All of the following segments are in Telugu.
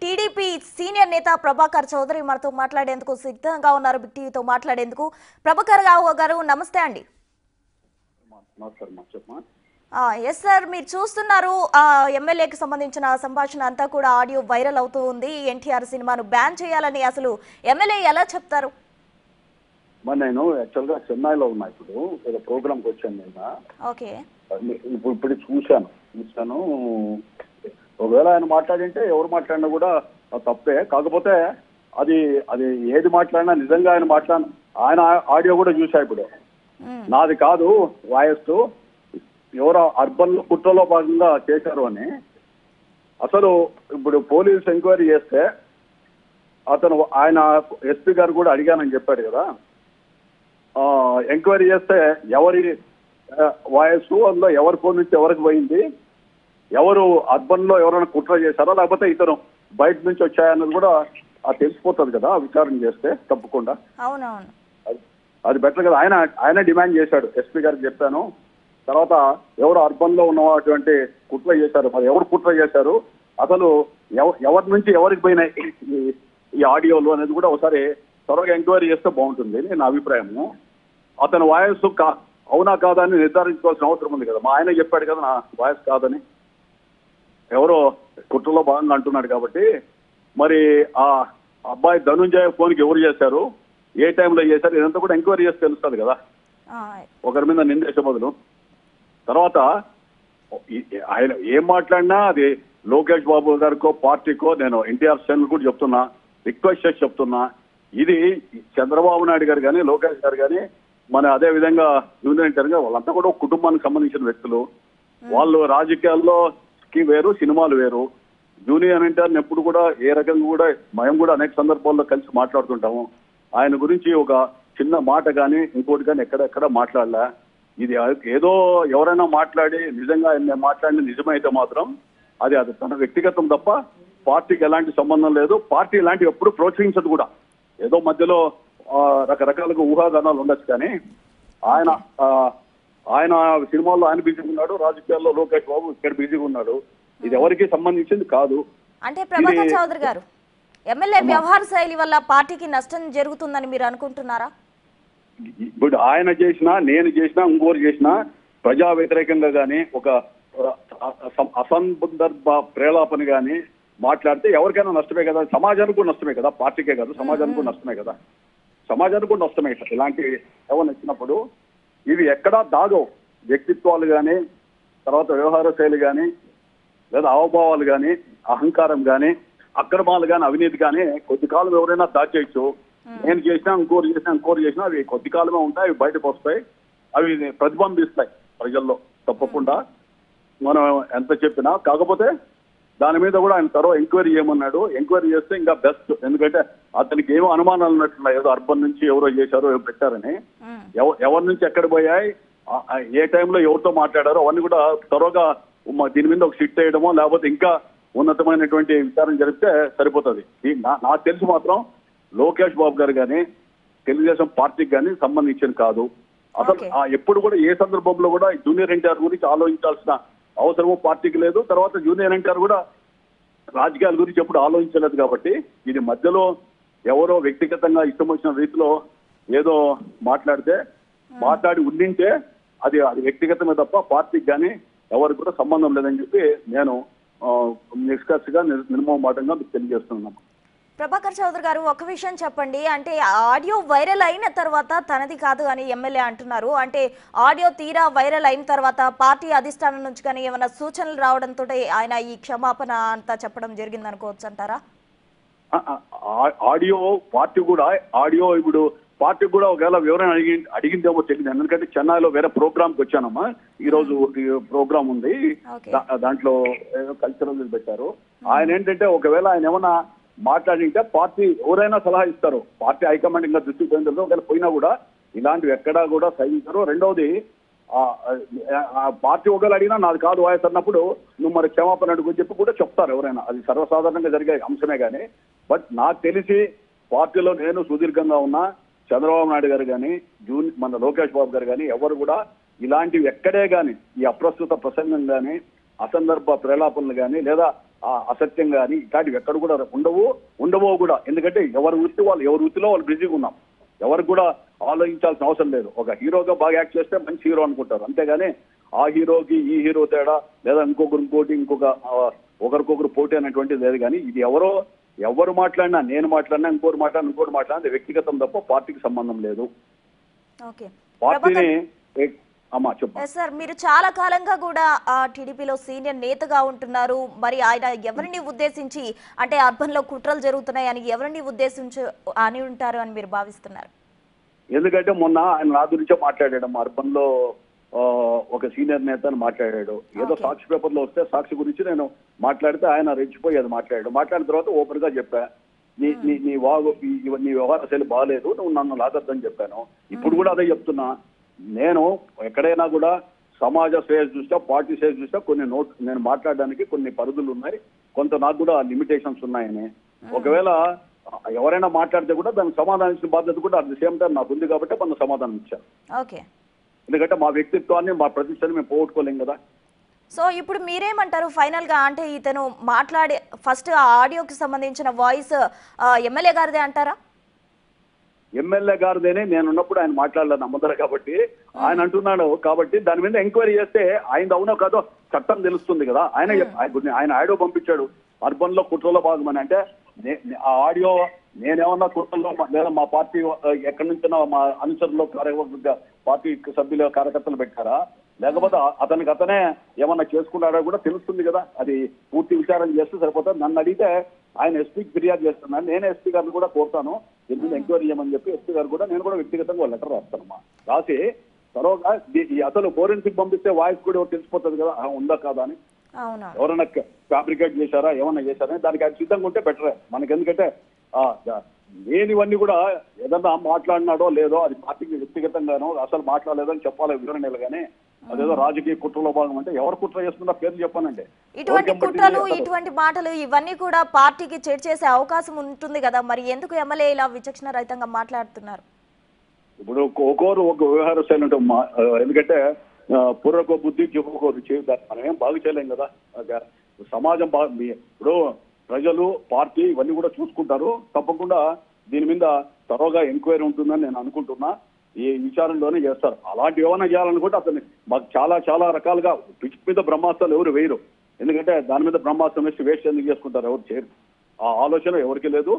టీడీపీ సీనియర్ నేత ప్రభాకర్ చౌదరి మనతో మాట్లాడేందుకు సిద్ధంగా ఉన్నారు. బిగ్ టీవీతో మాట్లాడేందుకు. ప్రభాకర్ గారు నమస్తే అండి. ఎస్ సార్, మీరు చూస్తున్నారు ఎమ్మెల్యేకి సంబంధించిన సంభాషణ అంతా కూడా ఆడియో వైరల్ అవుతూ ఉంది. ఎన్టీఆర్ సినిమాను బ్యాన్ చేయాలని అసలు ఎమ్మెల్యే ఎలా చెప్తారు? నేను యాక్చువల్గా చెన్నైలో ఉన్నా. ఇప్పుడు ఏదో ప్రోగ్రామ్కి వచ్చాను నిన్న. ఓకే, ఇప్పుడు చూశాను. ఒకవేళ ఆయన మాట్లాడింటే ఎవరు మాట్లాడినా కూడా తప్పే. కాకపోతే అది అది ఏది మాట్లాడినా నిజంగా ఆయన ఆడియో కూడా చూసా. ఇప్పుడు నాది కాదు వాయిస్, ఎవరో అర్బన్ కుట్రలో భాగంగా చేశారు అని. అసలు ఇప్పుడు పోలీసు ఎంక్వైరీ చేస్తే ఆయన ఎస్పీ గారు కూడా అడిగానని చెప్పాడు కదా. ఎంక్వైరీ చేస్తే ఎవరి వాయిస్, అందులో ఎవరి ఫోన్ నుంచి ఎవరికి పోయింది, ఎవరు అర్బన్ లో ఎవరైనా కుట్ర చేశారో లేకపోతే ఇతను బయట నుంచి వచ్చాయన్నది కూడా తెలిసిపోతుంది కదా విచారణ చేస్తే తప్పకుండా. అవునవును, అది బెటర్ కదా. ఆయన డిమాండ్ చేశాడు. ఎస్పీ గారికి చెప్పాను. తర్వాత ఎవరు అర్బన్ లో ఉన్నటువంటి కుట్ర చేశారు, మరి ఎవరు కుట్ర చేశారు, అసలు ఎవరి నుంచి ఎవరికి పోయినాయి ఈ ఆడియోలు అనేది కూడా ఒకసారి త్వరగా ఎంక్వైరీ చేస్తే బాగుంటుంది నా అభిప్రాయము. అతని వాయిస్ అవునా కాదా అని నిర్ధారించుకోవాల్సిన అవసరం ఉంది కదా. మా ఆయన చెప్పాడు కదా నా వాయిస్ కాదని, ఎవరో కుట్రలో భాగంగా అంటున్నాడు కాబట్టి. మరి ఆ అబ్బాయి ధనుంజయ ఫోన్కి ఎవరు చేశారు, ఏ టైంలో చేశారు, ఇదంతా కూడా ఎంక్వైరీ చేసి తెలుస్తుంది కదా ఒకరి మీద నిందేసే బదులు. తర్వాత ఆయన ఏం మాట్లాడినా అది లోకేష్ బాబు గారికో పార్టీకో నేను ఎన్టీఆర్ శ్రేణులు కూడా చెప్తున్నా, రిక్వెస్ట్ చేసి చెప్తున్నా. ఇది చంద్రబాబు నాయుడు గారు కానీ లోకేష్ గారు కానీ మన అదే విధంగా జూనియర్ ఎన్టీఆర్ గారు వాళ్ళంతా కూడా ఒక కుటుంబానికి సంబంధించిన వ్యక్తులు. వాళ్ళు రాజకీయాల్లోకి వేరు, సినిమాలు వేరు. జూనియర్ ఎన్టీఆర్ని ఎప్పుడు కూడా ఏ రకంగా కూడా మేము కూడా అనేక సందర్భాల్లో కలిసి మాట్లాడుతుంటాము. ఆయన గురించి ఒక చిన్న మాట కానీ ఇంకోటి కానీ ఎక్కడెక్కడ మాట్లాడలే. ఇది ఏదో ఎవరైనా మాట్లాడి నిజంగా ఆయన మాట్లాడిన నిజమైతే మాత్రం అది తన వ్యక్తిగతం తప్ప పార్టీకి ఎలాంటి సంబంధం లేదు. పార్టీ ఇలాంటివి ఎప్పుడు ప్రోత్సహించదు కూడా. ఏదో మధ్యలో రకరకాలుగా ఊహాగానాలు ఉండొచ్చు కానీ ఆయన సినిమాల్లో ఆయన బిజీగా ఉన్నాడు, రాజకీయాల్లో లోకేష్ బాబు ఇక్కడ బిజీగా ఉన్నాడు. ఇది ఎవరికి సంబంధించింది కాదు. అంటే ప్రభాకర్ చౌదరి గారు, ఎమ్మెల్యే వ్యవహార శైలి వల్ల పార్టీకి నష్టం జరుగుతుందని మీరు అనుకుంటున్నారా? ఇప్పుడు ఆయన చేసినా నేను చేసినా ఇంకోరు చేసినా ప్రజా వ్యతిరేకంగా కానీ ఒక అసందర్భ ప్రేలాపన కానీ మాట్లాడితే ఎవరికైనా నష్టమే కదా. సమాజానికి కూడా నష్టమే కదా, పార్టీకే కాదు సమాజానికి కూడా నష్టమే కదా. సమాజానికి కూడా నష్టమే ఇలాంటి ఎవరు వచ్చినప్పుడు. ఇవి ఎక్కడా దాగవు. వ్యక్తిత్వాలు కానీ, తర్వాత వ్యవహార శైలి కానీ, లేదా అవభావాలు కానీ, అహంకారం కానీ, అక్రమాలు కానీ, అవినీతి కానీ కొద్ది కాలం ఎవరైనా దాచేయచ్చు. నేను చేసినా ఇంకోరు చేసినా అవి కొద్ది కాలమే ఉంటాయి. అవి బయటకు వస్తాయి, అవి ప్రతిబింబిస్తాయి ప్రజల్లో తప్పకుండా. మనం ఎంత చెప్పినా కాకపోతే దాని మీద కూడా ఆయన త్వరగా ఎంక్వైరీ చేయమన్నాడు. ఎంక్వైరీ చేస్తే ఇంకా బెస్ట్. ఎందుకంటే అతనికి ఏమో అనుమానాలు ఉన్నట్టున్నాయి, ఏదో అర్బన్ నుంచి ఎవరో చేశారో ఎవరు పెట్టారని. ఎవరి నుంచి ఎక్కడ పోయాయి, ఏ టైంలో ఎవరితో మాట్లాడారో అవన్నీ కూడా త్వరగా దీని మీద ఒక సిట్ వేయడమో లేకపోతే ఇంకా ఉన్నతమైనటువంటి విచారణ జరిపితే సరిపోతుంది. నాకు తెలిసి మాత్రం లోకేష్ బాబు గారు కానీ తెలుగుదేశం పార్టీకి కానీ సంబంధించింది కాదు. అసలు ఎప్పుడు కూడా ఏ సందర్భంలో కూడా జూనియర్ ఎన్టీఆర్ గురించి ఆలోచించాల్సిన అవసరము పార్టీకి లేదు. తర్వాత జూనియర్ ఎన్టీఆర్ కూడా రాజకీయాల గురించి ఎప్పుడు ఆలోచించలేదు. కాబట్టి ఇది మధ్యలో ఎవరో వ్యక్తిగతంగా ఇష్టం వచ్చిన రీతిలో ఏదో మాట్లాడి ఉండింటే అది వ్యక్తిగతమే తప్ప పార్టీకి కానీ ఎవరికి కూడా సంబంధం లేదని చెప్పి నేను నిష్కర్షగా నిర్మమాటంగా మీకు తెలియజేస్తున్నాను. ప్రభాకర్ చౌదరి గారు, ఒక విషయం చెప్పండి. అంటే ఆడియో వైరల్ అయిన తర్వాత తనది కాదు అని ఎమ్మెల్యే అంటున్నారు. అంటే ఆడియో తీరా వైరల్ అయిన తర్వాత పార్టీ అధిష్టానం నుంచి కానీ ఏమైనా సూచనలు రావడంతో ఆయన ఈ క్షమాపణ అంతా చెప్పడం జరిగింది అనుకోవచ్చు అంటారా? ఇప్పుడు పార్టీ కూడా ఒకవేళ వివరణ అడిగిందేమో తెలియదు. ఎందుకంటే చెన్నైలో వేరే ప్రోగ్రామ్కి వచ్చానమ్మా. ఈ రోజు ప్రోగ్రామ్ ఉంది, దాంట్లో ఏదో కల్చరల్ పెట్టారు. ఆయన ఏంటంటే ఒకవేళ ఆయన ఏమన్నా మాట్లాడింటే పార్టీ ఎవరైనా సలహా ఇస్తారు. పార్టీ హైకమాండ్ ఇంకా దృష్టికి పోయిందో ఒకవేళ పోయినా కూడా ఇలాంటివి ఎక్కడా కూడా సహించరు. రెండవది పార్టీ ఒకవేళ అడిగినా నాది కాదు వాయిస్ అన్నప్పుడు నువ్వు మరి క్షమాపణ అడుగు చెప్పి కూడా చెప్తారు ఎవరైనా. అది సర్వసాధారణంగా జరిగే అంశమే కానీ. బట్ నాకు తెలిసి పార్టీలో నేను సుదీర్ఘంగా ఉన్నా, చంద్రబాబు నాయుడు గారు కానీ మన లోకేష్ బాబు గారు కానీ ఎవరు కూడా ఇలాంటివి ఎక్కడే కానీ ఈ అప్రస్తుత ప్రసంగం కానీ అసందర్భ ప్రేలాపనలు కానీ లేదా అసత్యం కానీ ఇట్లాంటివి ఎక్కడ కూడా ఉండవో కూడా. ఎందుకంటే ఎవరి వృత్తిలో వాళ్ళు బిజీగా ఉన్నాం. ఎవరికి కూడా ఆలోచించాల్సిన అవసరం లేదు. ఒక హీరోగా బాగా యాక్ట్ చేస్తే మంచి హీరో అనుకుంటారు, అంతేగాని ఆ హీరోకి ఈ హీరో తేడా లేదా ఒకరికొకరు పోటీ అనేటువంటిది లేదు. కానీ ఇది ఎవరు మాట్లాడినా, నేను మాట్లాడినా, ఇంకోటి మాట్లాడినా వ్యక్తిగతం తప్ప పార్టీకి సంబంధం లేదు. పార్టీని సార్, మీరు చాలా కాలంగా కూడా టీడీపీలో సీనియర్ నేతగా ఉంటున్నారు. మరి ఆయన ఎవరిని ఉద్దేశించి, అంటే అర్బన్ లో కుట్రలు జరుగుతున్నాయని ఎవరిని ఉద్దేశించి అని ఉంటారు అని మీరు భావిస్తున్నారు? ఎందుకంటే మొన్న ఆయన నా గురించే మాట్లాడాడు. అర్బన్ లో ఒక సీనియర్ నేత అని మాట్లాడాడు. ఏదో సాక్షి పేపర్లో వస్తే సాక్షి గురించి నేను మాట్లాడితే ఆయన రెచ్చిపోయి అది మాట్లాడాడు. మాట్లాడిన తర్వాత ఓపెన్ గా చెప్పా, నీ వ్యవహార శైలి బాగాలేదు, నువ్వు నన్ను లాగొద్దని చెప్పాను. ఇప్పుడు కూడా అదే చెప్తున్నా. నేను ఎక్కడైనా కూడా సమాజ శ్రేయస్ దృష్ట్యా, పార్టీ శ్రేయస్ దృష్ట్యా నేను మాట్లాడడానికి కొన్ని పరిధులు ఉన్నాయి, కొంత నాకు కూడా లిమిటేషన్స్ ఉన్నాయని. ఒకవేళ ఎవరైనా మాట్లాడితే కూడా దానికి సమాధానం ఇచ్చిన బాధ్యత కూడా అట్ ది సేమ్ టైం నాకు ఉంది కాబట్టి మనం సమాధానం ఇచ్చాను. ఎందుకంటే మా వ్యక్తిత్వాన్ని, మా ప్రతిష్టని మేము పోగొట్టుకోలేం కదా. సో ఇప్పుడు మీరేమంటారు ఫైనల్ గా? అంటే ఇతను మాట్లాడే ఫస్ట్ ఆడియోకి సంబంధించిన వాయిస్ ఎమ్మెల్యే గారిదే అంటారా? ఎమ్మెల్యే గారిదేనే, నేనున్నప్పుడు ఆయన మాట్లాడలేదు నమ్మదర కాబట్టి ఆయన అంటున్నాడు. కాబట్టి దాని మీద ఎంక్వైరీ చేస్తే ఆయన అవునో కాదో చట్టం తెలుస్తుంది కదా. ఆయన ఆడియో పంపించాడు అర్బన్ లో కుట్రలో భాగమని. అంటే ఆ ఆడియో నేనేమన్నా కుట్రలో లేదా మా పార్టీ ఎక్కడి నుంచో మా అనుచరులు, పార్టీ సభ్యులు, కార్యకర్తలు పెట్టారా, లేకపోతే అతనే ఏమన్నా చేసుకున్నాడో కూడా తెలుస్తుంది కదా. అది పూర్తి విచారణ చేస్తే సరిపోతుంది. నన్ను అడిగితే ఆయన ఎస్పీకి ఫిర్యాదు చేస్తున్నాను. నేనే ఎస్పీ గారిని కూడా కోరుతాను ఎందుకు ఎంక్వైరీ చేయమని చెప్పి. ఎస్పీ గారు కూడా నేను కూడా వ్యక్తిగతంగా లెటర్ రాస్తానమ్మా. రాసి తర్వాత అసలు ఫోరెన్సిక్ పంపిస్తే వాయిస్ కూడా తెలిసిపోతుంది కదా ఉందా కాదా అని. ఎవరైనా ఫ్యాబ్రికేట్ చేశారా, ఏమన్నా చేశారా, దానికి అది సిద్ధంగా ఉంటే బెటరే మనకి. ఎందుకంటే లేనివన్నీ కూడా ఏదన్నా మాట్లాడినాడో లేదో అది పార్టీకి వ్యక్తిగతంగానో అసలు మాట్లాడలేదో అని చెప్పాలి వివరణలు. కానీ అదేదో రాజకీయ కుట్రలో భాగం అంటే ఎవరు కుట్ర చేస్తున్నా పేర్లు చెప్పానండి. ఇటువంటి కుట్రలు, ఇటువంటి మాటలు ఇవన్నీ కూడా పార్టీకి చెడు చేసే అవకాశం ఉంటుంది కదా. మరి ఎందుకు ఎమ్మెల్యే ఇలా విచక్షణ రహితంగా మాట్లాడుతున్నారు? ఇప్పుడు ఒక్కొక్కరు ఒక వ్యవహార శైలి ఉంటాం. ఎందుకంటే పూర్వకో బుద్ధి జివ్వకో రుచి, మనం ఏం బాగు చేయలేం కదా. సమాజం ఇప్పుడు ప్రజలు, పార్టీ ఇవన్నీ కూడా చూసుకుంటారు. తప్పకుండా దీని మీద త్వరగా ఎంక్వైరీ ఉంటుందని నేను అనుకుంటున్నా. ఈ విచారణలోనే చేస్తారు. అలాంటి ఏమైనా చేయాలనుకుంటే అతన్ని మాకు చాలా రకాలుగా పిచ్చి మీద బ్రహ్మాస్త్రాలు ఎవరు వేయరు. ఎందుకంటే దాని మీద బ్రహ్మాస్త్రం వేస్ట్ ఎందుకు చేసుకుంటారు, ఎవరు చేయరు. ఆ ఆలోచన ఎవరికి లేదు.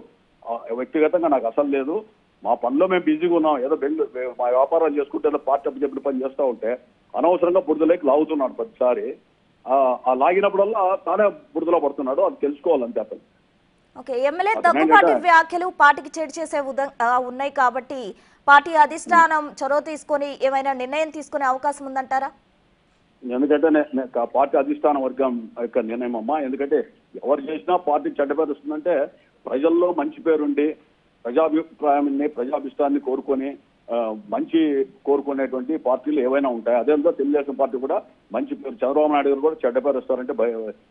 వ్యక్తిగతంగా నాకు అసలు లేదు. మా పనిలో మేము బిజీగా ఉన్నాం. ఏదో మా వ్యాపారాలు చేసుకుంటే ఏదో పార్టీ చెప్పిన పని చేస్తూ ఉంటే అనవసరంగా బురదలోకి లాగుతున్నాడు ప్రతిసారి. ఆ లాగినప్పుడల్లా తానే బురదలో పడుతున్నాడు. అది తెలుసుకోవాలంతే అతను. ఎమ్మెల్యే దగ్గుబాటి వ్యాఖ్యలు పార్టీకి చెడు చేసే ఉన్నాయి కాబట్టి పార్టీ అధిష్టానం చొరవ తీసుకొని ఏమైనా నిర్ణయం తీసుకునే అవకాశం ఉందంటారా? ఎందుకంటే పార్టీ అధిష్టాన వర్గం యొక్క నిర్ణయం అమ్మా. ఎందుకంటే ఎవరు చేసినా పార్టీకి చెడ్డ పేరు వస్తుందంటే ప్రజల్లో మంచి పేరుండి ప్రజాభిప్రాయాన్ని, ప్రజాభిష్టాన్ని మంచి కోరుకునేటువంటి పార్టీలు ఏవైనా ఉంటాయి. అదేంతో తెలుగుదేశం పార్టీ కూడా మంచి పేరు, చంద్రబాబు నాయుడు గారు కూడా చెడ్డ పేరు వస్తారంటే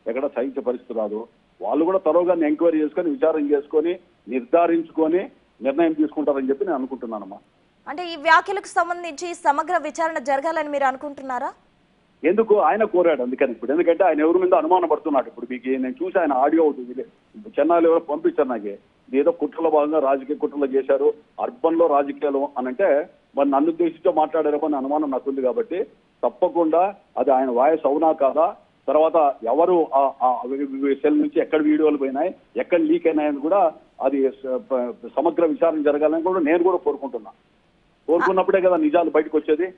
ఎక్కడ సహించే పరిస్థితి రాదు. వాళ్ళు కూడా త్వరగా ఎంక్వైరీ చేసుకొని, విచారణ చేసుకొని, నిర్ధారించుకొని నిర్ణయం తీసుకుంటారని చెప్పి నేను అనుకుంటున్నానమ్మా. అంటే ఈ వ్యాఖ్యలకు సంబంధించి సమగ్ర విచారణ జరగాలని మీరు అనుకుంటున్నారా? ఎందుకు ఆయన కోరాడు అందుకని. ఇప్పుడు ఎందుకంటే ఆయన ఎవరి మీద అనుమానం పడుతున్నాడు. ఇప్పుడు మీకు నేను చూసి ఆయన ఆడియో అవుతుంది చెన్నైలో ఎవరో పంపించారు నాకు. ఏదో కుట్రలో భాగంగా రాజకీయ కుట్రలు చేశారు, అర్బన్ లో రాజకీయాలు అని అంటే మరి నన్ను ఉద్దేశించో మాట్లాడారో అని అనుమానం నాకుంది. కాబట్టి తప్పకుండా అది ఆయన వాయిస్ అవునా కాదా, తర్వాత ఎవరు సెల్ నుంచి ఎక్కడ వీడియోలు పోయినాయి, ఎక్కడ లీక్ అయినాయని కూడా అది సమగ్ర విచారణ జరగాలని కూడా నేను కూడా కోరుకున్నప్పుడే కదా నిజాలు బయటకు వచ్చేది.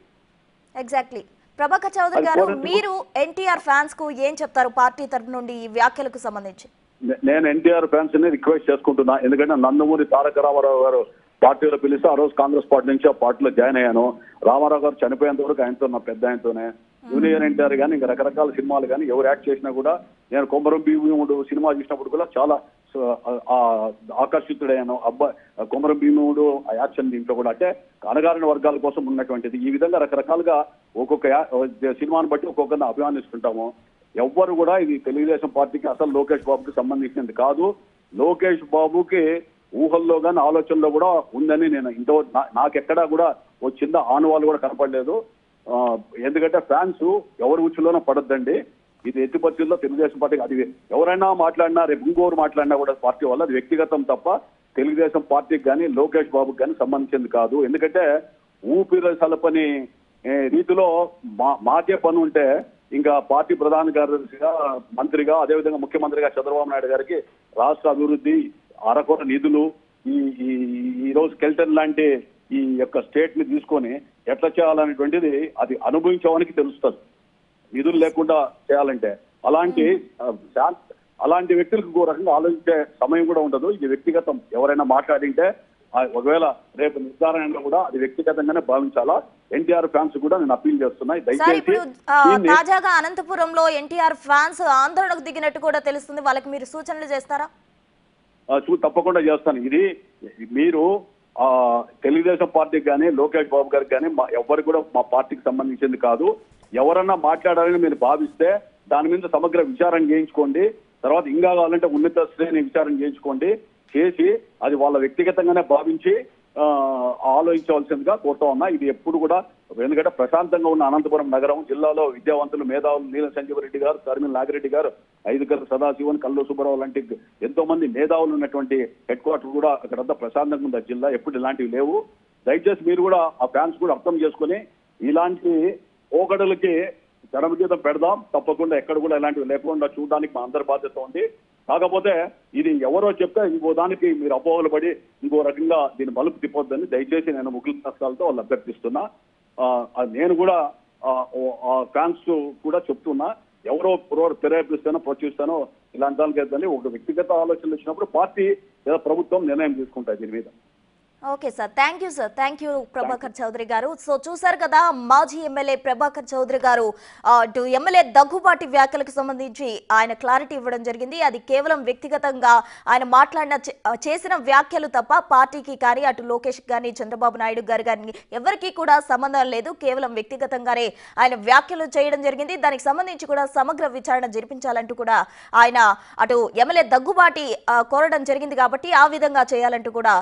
ఎగ్జాక్ట్లీ. ప్రభాకర్ చౌదరి గారు, మీరు ఎన్టీఆర్ ఫ్యాన్స్ కు ఏం చెప్తారు పార్టీ తరఫు నుండి ఈ వ్యాఖ్యలకు సంబంధించి? నేను ఎన్టీఆర్ ఫ్యాన్స్ ని రిక్వెస్ట్ చేసుకుంటున్నా. ఎందుకంటే నందమూరి తారక రామారావు గారు పార్టీలో పిలిస్తే ఆ రోజు కాంగ్రెస్ పార్టీ నుంచి ఆ పార్టీలో జాయిన్ అయ్యాను. రామారావు గారు చనిపోయేంత వరకు ఆయనతో, నా పెద్ద ఆయనతోనే. జూనియర్ ఎన్టీఆర్ కానీ ఇంకా రకరకాల సినిమాలు కానీ ఎవరు యాక్ట్ చేసినా కూడా నేను కొమరం భీముడు సినిమా చూసినప్పుడు కూడా చాలా ఆకర్షితుడయ్యాను. కొమరం భీముడు ఆ యాక్షన్ దీంట్లో కూడా అంటే అణగారిన వర్గాల కోసం ఉన్నటువంటిది. ఈ విధంగా రకరకాలుగా ఒక్కొక్క సినిమాను బట్టి ఒక్కొక్కరిని అభిమానిస్తుంటాము. ఎవ్వరు కూడా ఇది తెలుగుదేశం పార్టీకి, అసలు లోకేష్ బాబుకి సంబంధించినది కాదు. లోకేష్ బాబుకి ఊహల్లో కానీ ఆలోచనలో కూడా ఉందని నేను నాకెక్కడా కూడా ఓ చిన్న ఆనువాలు కూడా కనపడలేదు. ఎందుకంటే ఫ్యాన్స్ ఎవరి ఉచ్చులోనూ పడొద్దండి. ఇది ఎట్టి పరిస్థితుల్లో తెలుగుదేశం పార్టీకి అది ఎవరైనా మాట్లాడినా రేపు ఇంకోరు మాట్లాడినా కూడా పార్టీ వల్ల అది వ్యక్తిగతం తప్ప తెలుగుదేశం పార్టీకి కానీ లోకేష్ బాబుకి కానీ సంబంధించింది కాదు. ఎందుకంటే ఊపిరి సలపని రీతిలో మాకే పని ఉంటే ఇంకా పార్టీ ప్రధాన కార్యదర్శిగా మంత్రిగా అదేవిధంగా ముఖ్యమంత్రిగా చంద్రబాబు నాయుడు గారికి రాష్ట్ర అభివృద్ధి అరకొర నిధులు ఈ రోజు స్కెల్టన్ లాంటి ఈ యొక్క స్టేట్ ని తీసుకొని ఎట్లా చేయాలనేటువంటిది అది అనుభవించడానికి తెలుస్తుంది. నిధులు లేకుండా చేయాలంటే అలాంటి వ్యక్తులకు ఇంకో రకంగా ఆలోచించే సమయం కూడా ఉండదు. ఇది వ్యక్తిగతం. ఎవరైనా మాట్లాడింటే ఒకవేళ రేపు నిర్ధారణలో కూడా అది వ్యక్తిగతంగానే భావించాలా. ఎన్టీఆర్ ఫ్యాన్స్ కూడా నేను అప్పీల్ చేస్తున్నాయి. దయచేసి తాజాగా అనంతపురంలో ఎన్టీఆర్ ఫ్యాన్స్ ఆందోళనకు దిగినట్టు కూడా తెలుస్తుంది. వాళ్ళకి మీరు సూచనలు చేస్తారా? తప్పకుండా చేస్తాను. ఇది మీరు తెలుగుదేశం పార్టీకి కానీ లోకేష్ బాబు గారికి కానీ ఎవరికి కూడా మా పార్టీకి సంబంధించింది కాదు. ఎవరన్నా మాట్లాడాలని మీరు భావిస్తే దాని మీద సమగ్ర విచారణ చేయించుకోండి. తర్వాత ఇంకా కావాలంటే ఉన్నత శ్రేణి విచారణ చేయించుకోండి. చేసి అది వాళ్ళ వ్యక్తిగతంగానే భావించి ఆలోచించవలసిందిగా కోరుతా ఉన్నా. ఇది ఎప్పుడు కూడా ఎందుకంటే ప్రశాంతంగా ఉన్న అనంతపురం నగరం జిల్లాలో విద్యావంతులు మేధావులు నీలం సంజీవరెడ్డి గారు, కర్మిల నాగిరెడ్డి గారు, ఐదుగర్ల సదాశివన్, కల్లు సుబ్బారావు లాంటి ఎంతో మంది మేధావులు ఉన్నటువంటి హెడ్ క్వార్టర్ కూడా అక్కడంతా ప్రశాంతంగా ఉంది. జిల్లా ఎప్పుడు ఇలాంటివి లేవు. దయచేసి మీరు కూడా ఆ ఫ్యాన్స్ కూడా అర్థం చేసుకుని ఇలాంటి పోకడలకి జనవిగీతం పెడదాం. తప్పకుండా ఎక్కడ కూడా ఇలాంటివి లేకుండా చూడడానికి మా అందరి బాధ్యత ఉంది. కాకపోతే ఇది ఎవరో చెప్తే ఇంకో దానికి మీరు అపోహలు పడి ఇంకో రకంగా దీన్ని మలుపు తిప్పొద్దని దయచేసి నేను ముఖ్య కష్టాలతో వాళ్ళు అభ్యర్థిస్తున్నా. నేను కూడా ఫ్యాన్స్ కూడా చెప్తున్నా, ఎవరో ప్రేరేపిస్తానో ప్రోత్సహిస్తానో ఇలాంటి దానికి ఒక వ్యక్తిగత ఆలోచనలు వచ్చినప్పుడు పార్టీ లేదా ప్రభుత్వం నిర్ణయం తీసుకుంటాయి దీని మీద. Okay sir, thank you sir. Thank you Prabhakar Chowdary గారు. సో చూసారు కదా, మాజీ ఎమ్మెల్యే ప్రభాకర్ చౌదరి గారు ఎమ్మెల్యే దగ్గుబాటి వ్యాఖ్యలకు సంబంధించి ఆయన క్లారిటీ ఇవ్వడం జరిగింది. అది కేవలం వ్యక్తిగతంగా ఆయన చేసిన వ్యాఖ్యలు తప్ప పార్టీకి కానీ అటు లోకేష్ కానీ చంద్రబాబు నాయుడు గారు కానీ ఎవరికి కూడా సంబంధం లేదు. కేవలం వ్యక్తిగతంగానే ఆయన వ్యాఖ్యలు చేయడం జరిగింది. దానికి సంబంధించి కూడా సమగ్ర విచారణ జరిపించాలంటూ కూడా ఆయన అటు ఎమ్మెల్యే దగ్గుబాటి కోరడం జరిగింది. కాబట్టి ఆ విధంగా చేయాలంటూ కూడా